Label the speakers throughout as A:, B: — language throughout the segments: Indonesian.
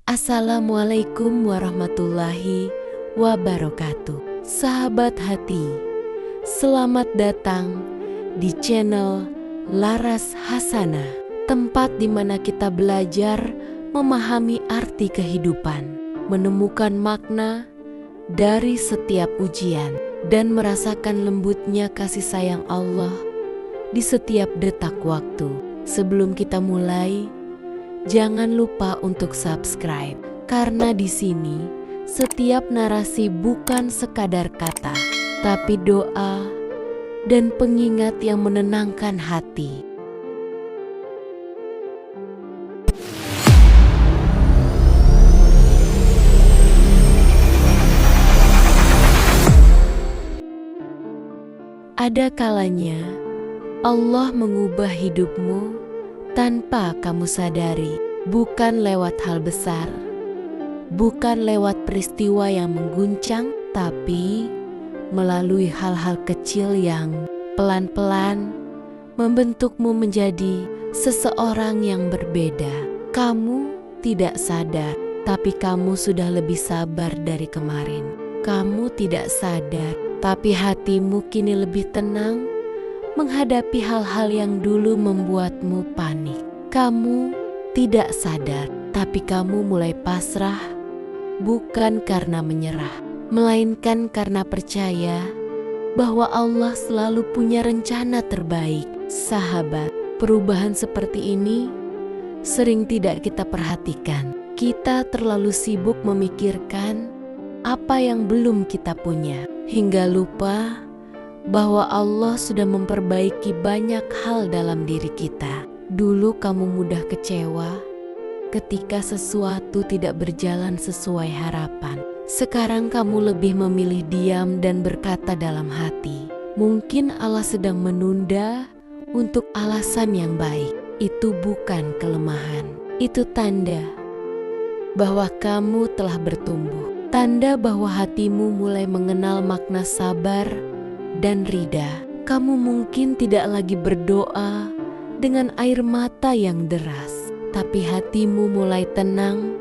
A: Assalamualaikum warahmatullahi wabarakatuh. Sahabat hati, selamat datang di channel Laras Hasanah, tempat di mana kita belajar memahami arti kehidupan, menemukan makna dari setiap ujian, dan merasakan lembutnya kasih sayang Allah di setiap detak waktu. Sebelum kita mulai, jangan lupa untuk subscribe, karena di sini setiap narasi bukan sekadar kata, tapi doa dan pengingat yang menenangkan hati. Ada kalanya Allah mengubah hidupmu tanpa kamu sadari, bukan lewat hal besar, bukan lewat peristiwa yang mengguncang, tapi melalui hal-hal kecil yang pelan-pelan membentukmu menjadi seseorang yang berbeda. Kamu tidak sadar, tapi kamu sudah lebih sabar dari kemarin. Kamu tidak sadar, tapi hatimu kini lebih tenang menghadapi hal-hal yang dulu membuatmu panik. Kamu tidak sadar, tapi kamu mulai pasrah, bukan karena menyerah, melainkan karena percaya bahwa Allah selalu punya rencana terbaik. Sahabat, perubahan seperti ini sering tidak kita perhatikan. Kita terlalu sibuk memikirkan apa yang belum kita punya, hingga lupa bahwa Allah sudah memperbaiki banyak hal dalam diri kita. Dulu kamu mudah kecewa ketika sesuatu tidak berjalan sesuai harapan. Sekarang kamu lebih memilih diam dan berkata dalam hati, mungkin Allah sedang menunda untuk alasan yang baik. Itu bukan kelemahan, itu tanda bahwa kamu telah bertumbuh. Tanda bahwa hatimu mulai mengenal makna sabar dan rida. Kamu mungkin tidak lagi berdoa dengan air mata yang deras, tapi hatimu mulai tenang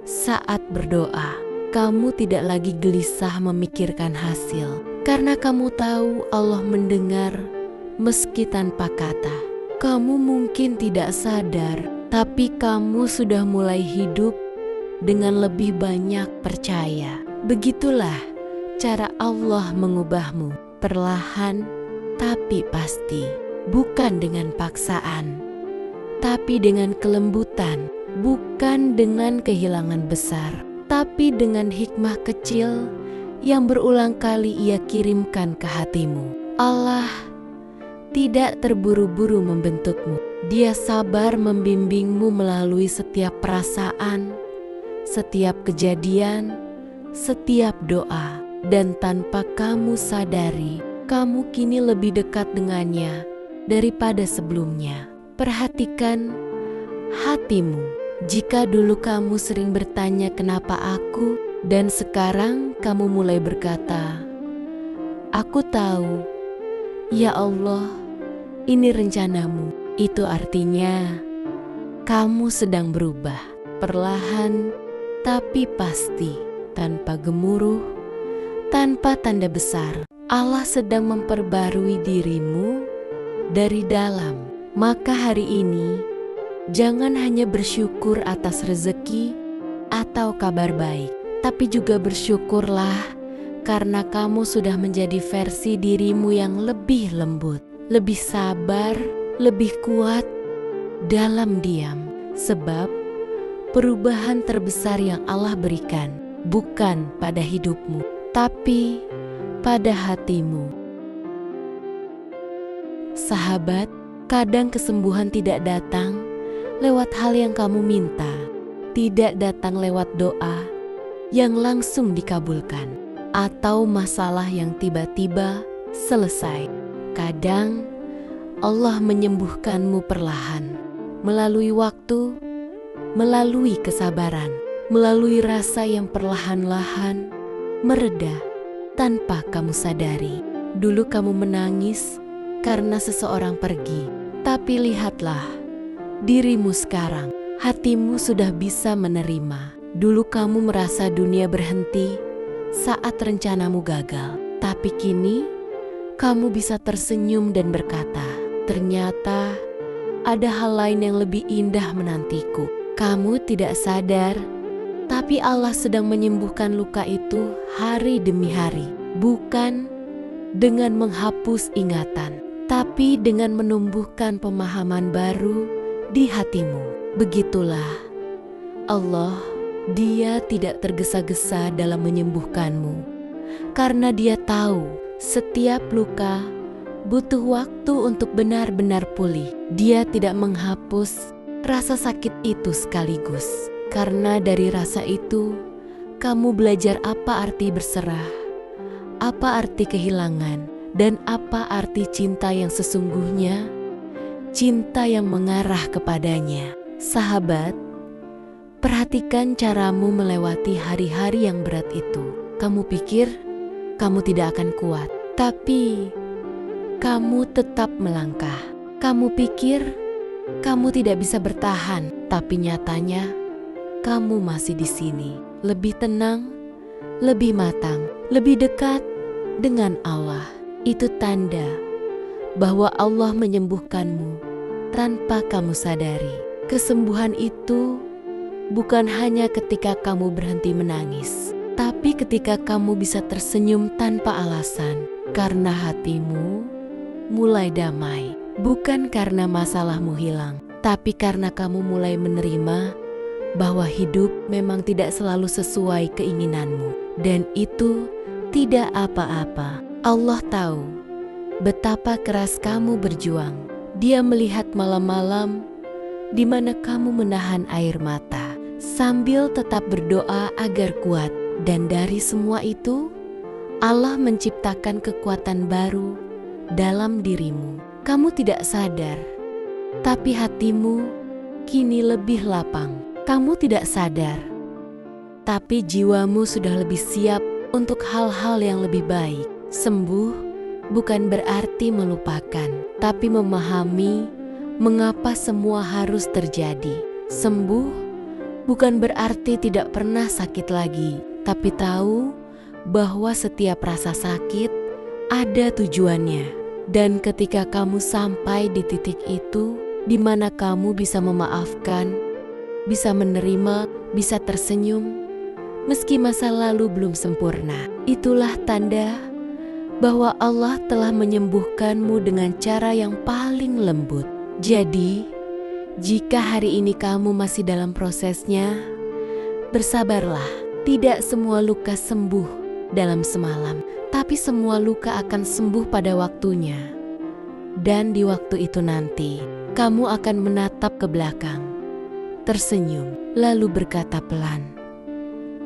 A: saat berdoa. Kamu tidak lagi gelisah memikirkan hasil, karena kamu tahu Allah mendengar meski tanpa kata. Kamu mungkin tidak sadar, tapi kamu sudah mulai hidup dengan lebih banyak percaya. Begitulah cara Allah mengubahmu, perlahan tapi pasti, bukan dengan paksaan, tapi dengan kelembutan, bukan dengan kehilangan besar, tapi dengan hikmah kecil yang berulang kali Ia kirimkan ke hatimu. Allah tidak terburu-buru membentukmu. Dia sabar membimbingmu melalui setiap perasaan, setiap kejadian, setiap doa. Dan tanpa kamu sadari, kamu kini lebih dekat dengannya daripada sebelumnya. Perhatikan hatimu. Jika dulu kamu sering bertanya kenapa aku, dan sekarang kamu mulai berkata, aku tahu, ya Allah, ini rencanamu. Itu artinya kamu sedang berubah, perlahan tapi pasti, tanpa gemuruh, tanpa tanda besar. Allah sedang memperbarui dirimu dari dalam. Maka hari ini, jangan hanya bersyukur atas rezeki atau kabar baik, tapi juga bersyukurlah karena kamu sudah menjadi versi dirimu yang lebih lembut, lebih sabar, lebih kuat dalam diam. Sebab perubahan terbesar yang Allah berikan bukan pada hidupmu, tapi pada hatimu. Sahabat, kadang kesembuhan tidak datang lewat hal yang kamu minta, tidak datang lewat doa yang langsung dikabulkan, atau masalah yang tiba-tiba selesai. Kadang Allah menyembuhkanmu perlahan, melalui waktu, melalui kesabaran, melalui rasa yang perlahan-lahan mereda tanpa kamu sadari. Dulu kamu menangis karena seseorang pergi, tapi lihatlah dirimu sekarang. Hatimu sudah bisa menerima Dulu kamu merasa dunia berhenti saat rencanamu gagal, tapi kini kamu bisa tersenyum dan berkata, ternyata ada hal lain yang lebih indah menantiku. Kamu tidak sadar, tapi Allah sedang menyembuhkan luka itu hari demi hari. Bukan dengan menghapus ingatan, tapi dengan menumbuhkan pemahaman baru di hatimu. Begitulah Allah, Dia tidak tergesa-gesa dalam menyembuhkanmu, karena Dia tahu setiap luka butuh waktu untuk benar-benar pulih. Dia tidak menghapus rasa sakit itu sekaligus, karena dari rasa itu kamu belajar apa arti berserah, apa arti kehilangan, dan apa arti cinta yang sesungguhnya, cinta yang mengarah kepadanya. Sahabat, perhatikan caramu melewati hari-hari yang berat itu. Kamu pikir kamu tidak akan kuat, tapi kamu tetap melangkah. Kamu pikir kamu tidak bisa bertahan, tapi nyatanya kamu masih di sini, lebih tenang, lebih matang, lebih dekat dengan Allah. Itu tanda bahwa Allah menyembuhkanmu tanpa kamu sadari. Kesembuhan itu bukan hanya ketika kamu berhenti menangis, tapi ketika kamu bisa tersenyum tanpa alasan, karena hatimu mulai damai. Bukan karena masalahmu hilang, tapi karena kamu mulai menerima bahwa hidup memang tidak selalu sesuai keinginanmu, dan itu tidak apa-apa. Allah tahu betapa keras kamu berjuang. Dia melihat malam-malam di mana kamu menahan air mata sambil tetap berdoa agar kuat, dan dari semua itu Allah menciptakan kekuatan baru dalam dirimu. Kamu tidak sadar, tapi hatimu kini lebih lapang. Kamu tidak sadar, tapi jiwamu sudah lebih siap untuk hal-hal yang lebih baik. Sembuh bukan berarti melupakan, tapi memahami mengapa semua harus terjadi. Sembuh bukan berarti tidak pernah sakit lagi, tapi tahu bahwa setiap rasa sakit ada tujuannya. Dan ketika kamu sampai di titik itu, di mana kamu bisa memaafkan, bisa menerima, bisa tersenyum, meski masa lalu belum sempurna, itulah tanda bahwa Allah telah menyembuhkanmu dengan cara yang paling lembut. Jadi, jika hari ini kamu masih dalam prosesnya, bersabarlah. Tidak semua luka sembuh dalam semalam, tapi semua luka akan sembuh pada waktunya. Dan di waktu itu nanti, kamu akan menatap ke belakang, tersenyum, lalu berkata pelan,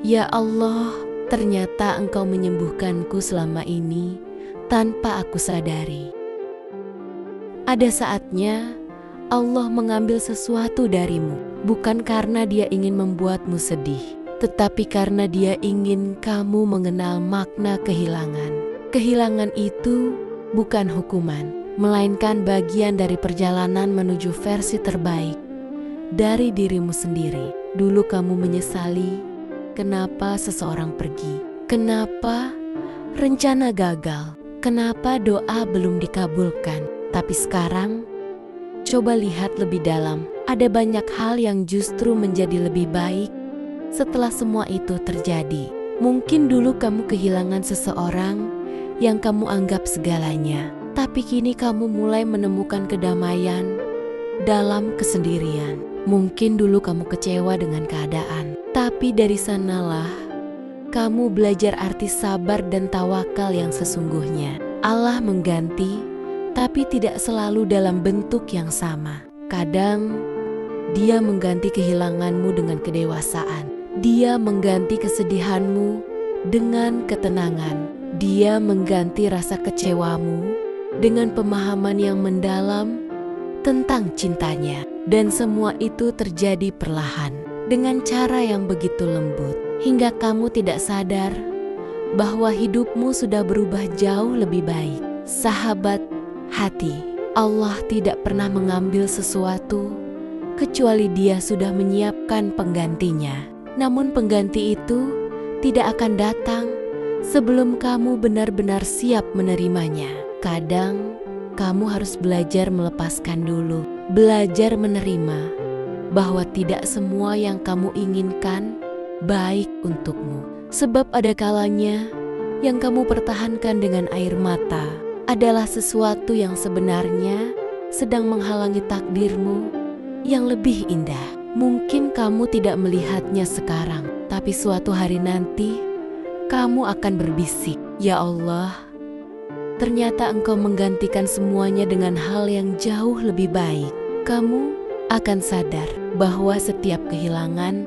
A: "Ya Allah, ternyata Engkau menyembuhkanku selama ini tanpa aku sadari." Ada saatnya Allah mengambil sesuatu darimu, bukan karena Dia ingin membuatmu sedih, tetapi karena Dia ingin kamu mengenal makna kehilangan. Kehilangan itu bukan hukuman, melainkan bagian dari perjalanan menuju versi terbaik dari dirimu sendiri. Dulu kamu menyesali kenapa seseorang pergi, kenapa rencana gagal, kenapa doa belum dikabulkan. Tapi sekarang, coba lihat lebih dalam. Ada banyak hal yang justru menjadi lebih baik setelah semua itu terjadi. Mungkin dulu kamu kehilangan seseorang yang kamu anggap segalanya, tapi kini kamu mulai menemukan kedamaian dalam kesendirian. Mungkin dulu kamu kecewa dengan keadaan, tapi dari sanalah kamu belajar arti sabar dan tawakal yang sesungguhnya. Allah mengganti, tapi tidak selalu dalam bentuk yang sama. Kadang Dia mengganti kehilanganmu dengan kedewasaan. Dia mengganti kesedihanmu dengan ketenangan. Dia mengganti rasa kecewamu dengan pemahaman yang mendalam tentang cintanya. Dan semua itu terjadi perlahan, dengan cara yang begitu lembut, hingga kamu tidak sadar bahwa hidupmu sudah berubah jauh lebih baik. Sahabat hati, Allah tidak pernah mengambil sesuatu kecuali Dia sudah menyiapkan penggantinya. Namun pengganti itu tidak akan datang sebelum kamu benar-benar siap menerimanya. Kadang kamu harus belajar melepaskan dulu, belajar menerima bahwa tidak semua yang kamu inginkan baik untukmu. Sebab ada kalanya yang kamu pertahankan dengan air mata adalah sesuatu yang sebenarnya sedang menghalangi takdirmu yang lebih indah. Mungkin kamu tidak melihatnya sekarang, tapi suatu hari nanti kamu akan berbisik, "Ya Allah, ternyata Engkau menggantikan semuanya dengan hal yang jauh lebih baik." Kamu akan sadar bahwa setiap kehilangan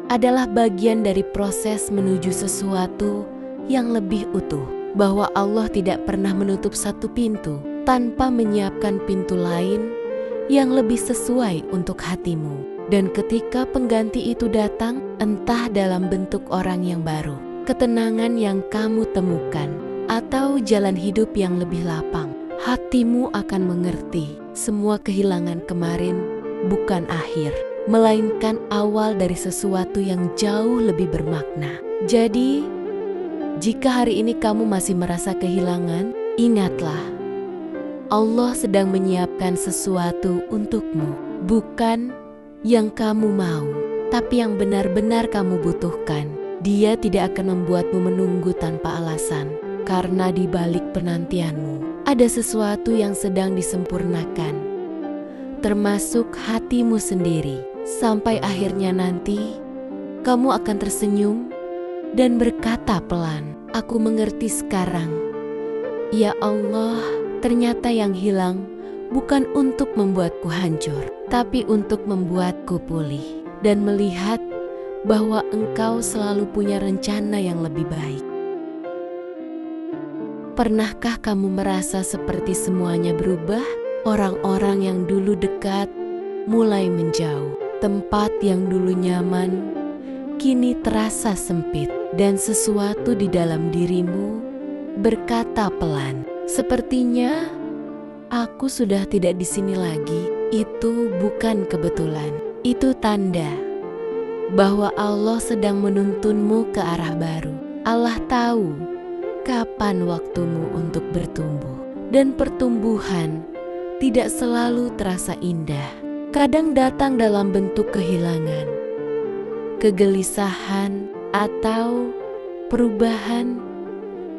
A: adalah bagian dari proses menuju sesuatu yang lebih utuh. Bahwa Allah tidak pernah menutup satu pintu tanpa menyiapkan pintu lain yang lebih sesuai untuk hatimu. Dan ketika pengganti itu datang, entah dalam bentuk orang yang baru, ketenangan yang kamu temukan, atau jalan hidup yang lebih lapang, hatimu akan mengerti semua kehilangan kemarin bukan akhir, melainkan awal dari sesuatu yang jauh lebih bermakna. Jadi, jika hari ini kamu masih merasa kehilangan, ingatlah, Allah sedang menyiapkan sesuatu untukmu, bukan yang kamu mau, tapi yang benar-benar kamu butuhkan. Dia tidak akan membuatmu menunggu tanpa alasan, karena di balik penantianmu ada sesuatu yang sedang disempurnakan, termasuk hatimu sendiri. Sampai akhirnya nanti, kamu akan tersenyum dan berkata pelan, "Aku mengerti sekarang. Ya Allah, ternyata yang hilang bukan untuk membuatku hancur, tapi untuk membuatku pulih dan melihat bahwa Engkau selalu punya rencana yang lebih baik." Pernahkah kamu merasa seperti semuanya berubah? Orang-orang yang dulu dekat mulai menjauh. Tempat yang dulu nyaman kini terasa sempit, dan sesuatu di dalam dirimu berkata pelan, "Sepertinya aku sudah tidak di sini lagi." Itu bukan kebetulan. Itu tanda bahwa Allah sedang menuntunmu ke arah baru. Allah tahu kapan waktumu untuk bertumbuh, dan pertumbuhan tidak selalu terasa indah. Kadang datang dalam bentuk kehilangan, kegelisahan, atau perubahan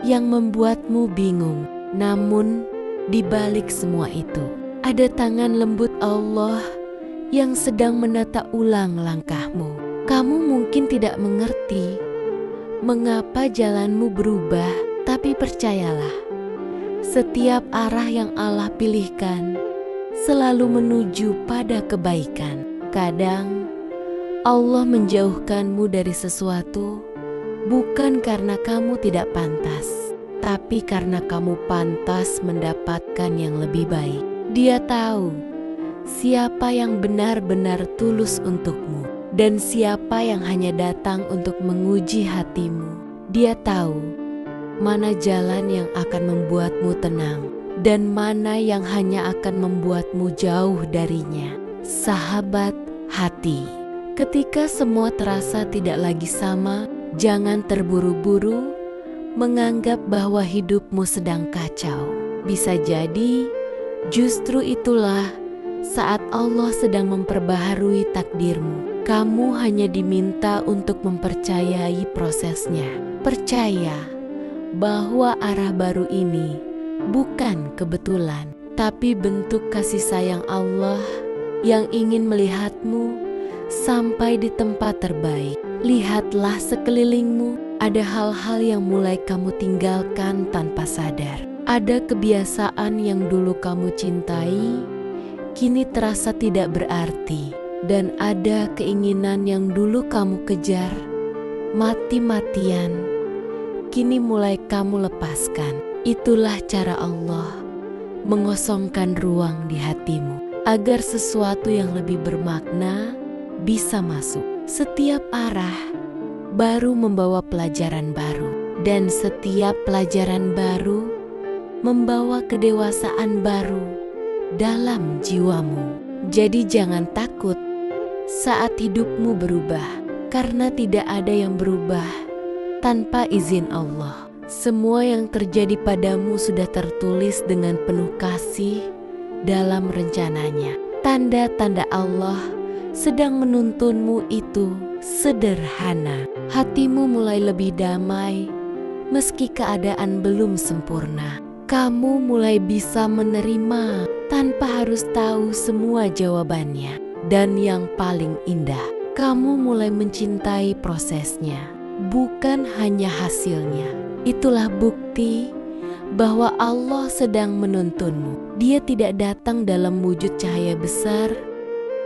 A: yang membuatmu bingung. Namun, di balik semua itu, ada tangan lembut Allah yang sedang menata ulang langkahmu. Kamu mungkin tidak mengerti mengapa jalanmu berubah, tapi percayalah, setiap arah yang Allah pilihkan selalu menuju pada kebaikan. Kadang Allah menjauhkanmu dari sesuatu bukan karena kamu tidak pantas, tapi karena kamu pantas mendapatkan yang lebih baik. Dia tahu siapa yang benar-benar tulus untukmu dan siapa yang hanya datang untuk menguji hatimu. Dia tahu mana jalan yang akan membuatmu tenang dan mana yang hanya akan membuatmu jauh darinya. Sahabat hati, ketika semua terasa tidak lagi sama, jangan terburu-buru menganggap bahwa hidupmu sedang kacau. Bisa jadi justru itulah saat Allah sedang memperbaharui takdirmu. Kamu hanya diminta untuk mempercayai prosesnya. Percaya bahwa arah baru ini bukan kebetulan, tapi bentuk kasih sayang Allah yang ingin melihatmu sampai di tempat terbaik. Lihatlah sekelilingmu, ada hal-hal yang mulai kamu tinggalkan tanpa sadar. Ada kebiasaan yang dulu kamu cintai, kini terasa tidak berarti. Dan ada keinginan yang dulu kamu kejar mati-matian, kini mulai kamu lepaskan. Itulah cara Allah mengosongkan ruang di hatimu, agar sesuatu yang lebih bermakna bisa masuk. Setiap arah baru membawa pelajaran baru, dan setiap pelajaran baru membawa kedewasaan baru dalam jiwamu. Jadi jangan takut saat hidupmu berubah, karena tidak ada yang berubah tanpa izin Allah. Semua yang terjadi padamu sudah tertulis dengan penuh kasih dalam rencananya. Tanda-tanda Allah sedang menuntunmu itu sederhana. Hatimu mulai lebih damai meski keadaan belum sempurna. Kamu mulai bisa menerima tanpa harus tahu semua jawabannya. Dan yang paling indah, kamu mulai mencintai prosesnya, bukan hanya hasilnya. Itulah bukti bahwa Allah sedang menuntunmu. Dia tidak datang dalam wujud cahaya besar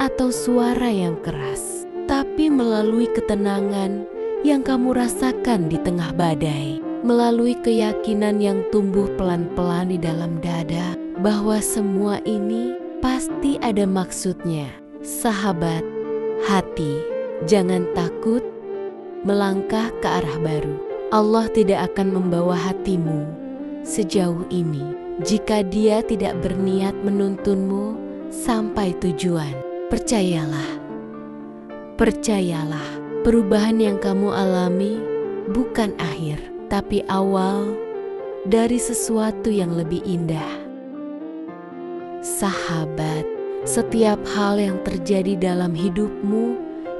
A: atau suara yang keras, tapi melalui ketenangan yang kamu rasakan di tengah badai, melalui keyakinan yang tumbuh pelan-pelan di dalam dada bahwa semua ini pasti ada maksudnya. Sahabat hati, jangan takut melangkah ke arah baru. Allah tidak akan membawa hatimu sejauh ini jika Dia tidak berniat menuntunmu sampai tujuan. Percayalah, perubahan yang kamu alami bukan akhir, tapi awal dari sesuatu yang lebih indah. Sahabat, setiap hal yang terjadi dalam hidupmu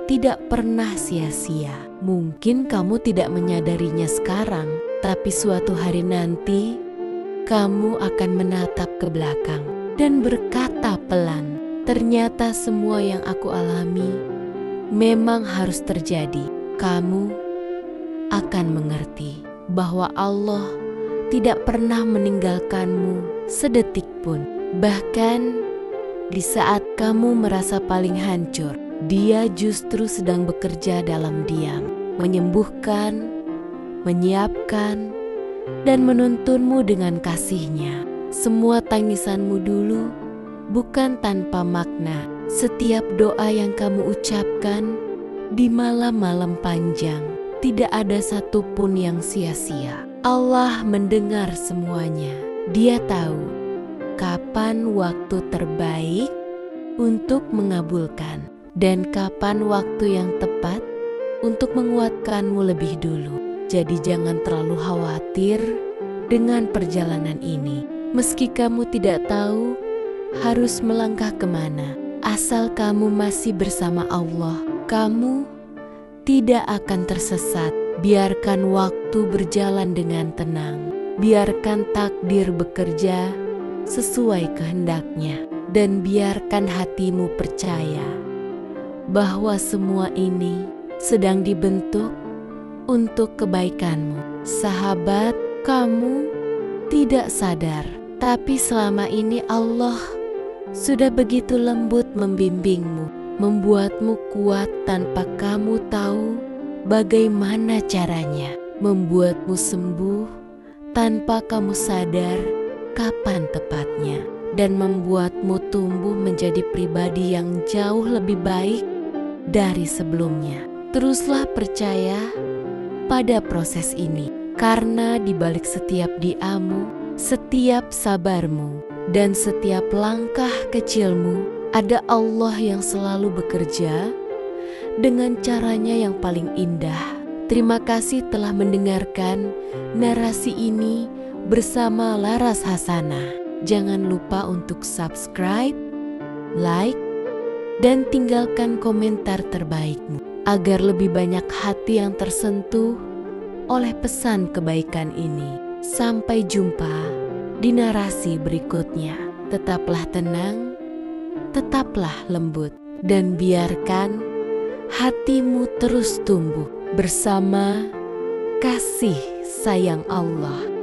A: tidak pernah sia-sia. Mungkin kamu tidak menyadarinya sekarang, tapi suatu hari nanti kamu akan menatap ke belakang dan berkata pelan, ternyata semua yang aku alami memang harus terjadi. Kamu akan mengerti bahwa Allah tidak pernah meninggalkanmu sedetik pun. Bahkan di saat kamu merasa paling hancur, Dia justru sedang bekerja dalam diam, menyembuhkan, menyiapkan, dan menuntunmu dengan kasih-Nya. Semua tangisanmu dulu bukan tanpa makna. Setiap doa yang kamu ucapkan di malam-malam panjang, tidak ada satupun yang sia-sia. Allah mendengar semuanya. Dia tahu kapan waktu terbaik untuk mengabulkan dan kapan waktu yang tepat untuk menguatkanmu lebih dulu. Jadi jangan terlalu khawatir dengan perjalanan ini. Meski kamu tidak tahu harus melangkah kemana, asal kamu masih bersama Allah, kamu tidak akan tersesat. Biarkan waktu berjalan dengan tenang. Biarkan takdir bekerja sesuai kehendaknya. Dan biarkan hatimu percaya bahwa semua ini sedang dibentuk untuk kebaikanmu. Sahabat, kamu tidak sadar, tapi selama ini Allah sudah begitu lembut membimbingmu, membuatmu kuat tanpa kamu tahu bagaimana caranya, membuatmu sembuh tanpa kamu sadar kapan tepatnya, dan membuatmu tumbuh menjadi pribadi yang jauh lebih baik dari sebelumnya. Teruslah percaya pada proses ini, karena di balik setiap diamu, setiap sabarmu, dan setiap langkah kecilmu, ada Allah yang selalu bekerja dengan caranya yang paling indah. Terima kasih telah mendengarkan narasi ini bersama Laras Hasanah. Jangan lupa untuk subscribe, like, dan tinggalkan komentar terbaikmu agar lebih banyak hati yang tersentuh oleh pesan kebaikan ini. Sampai jumpa di narasi berikutnya. Tetaplah tenang, tetaplah lembut, dan biarkan hatimu terus tumbuh bersama kasih sayang Allah.